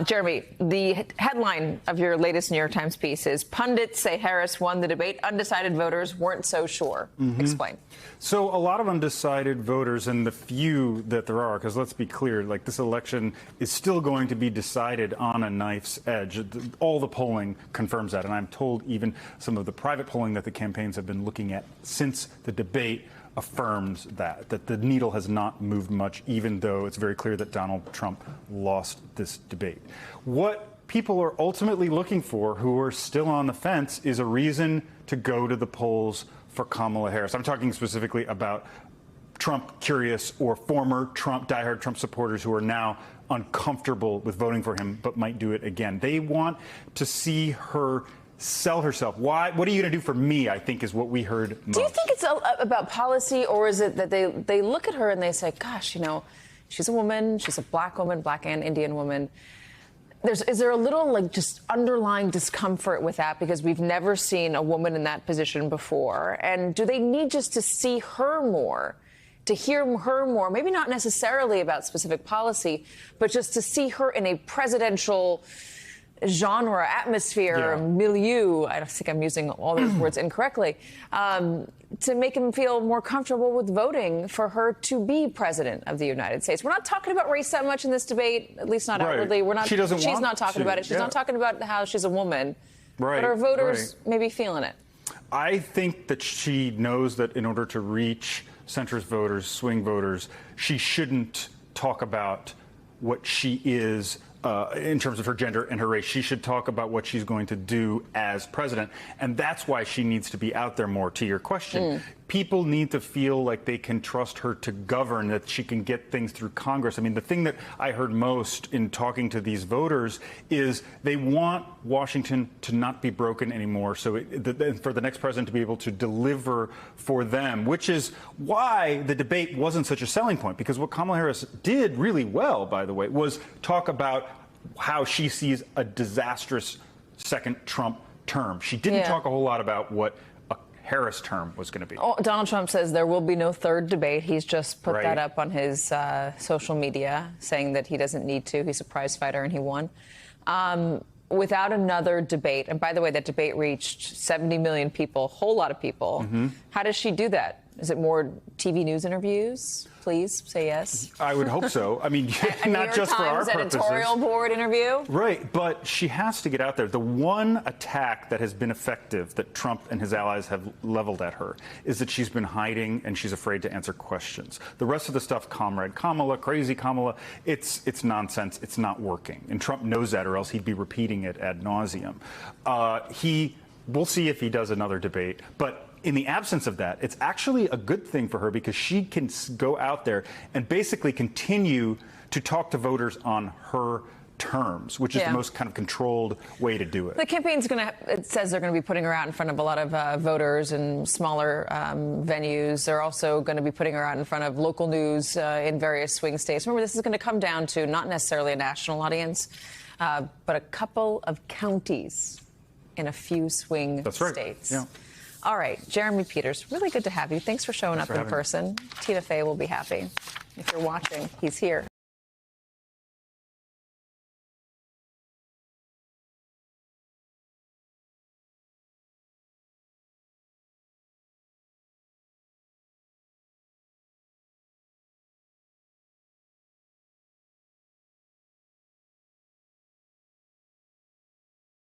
Jeremy, the headline of your latest New York Times piece is "Pundits Say Harris Won the Debate. Undecided Voters Weren't So Sure." Explain. So a lot of undecided voters, and the few that there are, because let's be clear, like this election is still going to be decided on a knife's edge. All the polling confirms that. And I'm told even some of the private polling that the campaigns have been looking at since the debate affirms that the needle has not moved much, even though it's very clear that Donald Trump lost this debate. What people are ultimately looking for, who are still on the fence, is a reason to go to the polls for Kamala Harris. I'm talking specifically about Trump curious or former Trump, diehard Trump supporters who are now uncomfortable with voting for him but might do it again. They want to see her sell herself. Why? What are you going to do for me, I think, is what we heard most. Do you think it's about policy, or is it that they look at her and they say, gosh, you know, she's a woman, she's a black woman, black and Indian woman. Is there a little, like, just underlying discomfort with that because we've never seen a woman in that position before? And do they need just to see her more, to hear her more, maybe not necessarily about specific policy, but just to see her in a presidential genre, atmosphere, milieu, I think I'm using all those words incorrectly, to make him feel more comfortable with voting for her to be president of the United States. We're not talking about race that much in this debate, at least not outwardly. We're not. She's not talking about it. She's not talking about how she's a woman. But our voters may be feeling it. I think that she knows that in order to reach centrist voters, swing voters, she shouldn't talk about what she is in terms of her gender and her race. She should talk about what she's going to do as president. And that's why she needs to be out there more, to your question. People need to feel like they can trust her to govern, that she can get things through Congress. I mean, the thing that I heard most in talking to these voters is they want Washington to not be broken anymore, so for the next president to be able to deliver for them, which is why the debate wasn't such a selling point, because what Kamala Harris did really well, by the way, was talk about how she sees a disastrous second Trump term. She didn't talk a whole lot about what a Harris term was going to be. Oh, Donald Trump says there will be no third debate. He's just put that up on his social media, saying that he doesn't need to. He's a prize fighter and he won. Without another debate, and by the way, that debate reached 70 million people, a whole lot of people. How does she do that? Is it more TV news interviews? Please say yes. I would hope so. I mean, not just for our purposes. Editorial board interview. Right, but she has to get out there. The one attack that has been effective that Trump and his allies have leveled at her is that she's been hiding and she's afraid to answer questions. The rest of the stuff, Comrade Kamala, crazy Kamala, it's nonsense. It's not working. And Trump knows that, or else he'd be repeating it ad nauseum. We'll see if he does another debate, but in the absence of that, it's actually a good thing for her because she can go out there and basically continue to talk to voters on her terms, which is the most kind of controlled way to do it. The campaign's it says they're going to be putting her out in front of a lot of voters in smaller venues. They're also going to be putting her out in front of local news in various swing states. Remember, this is going to come down to not necessarily a national audience, but a couple of counties in a few swing states. Yeah. All right, Jeremy Peters, really good to have you. Thanks for showing up in person. Tina Fey will be happy. If you're watching, he's here.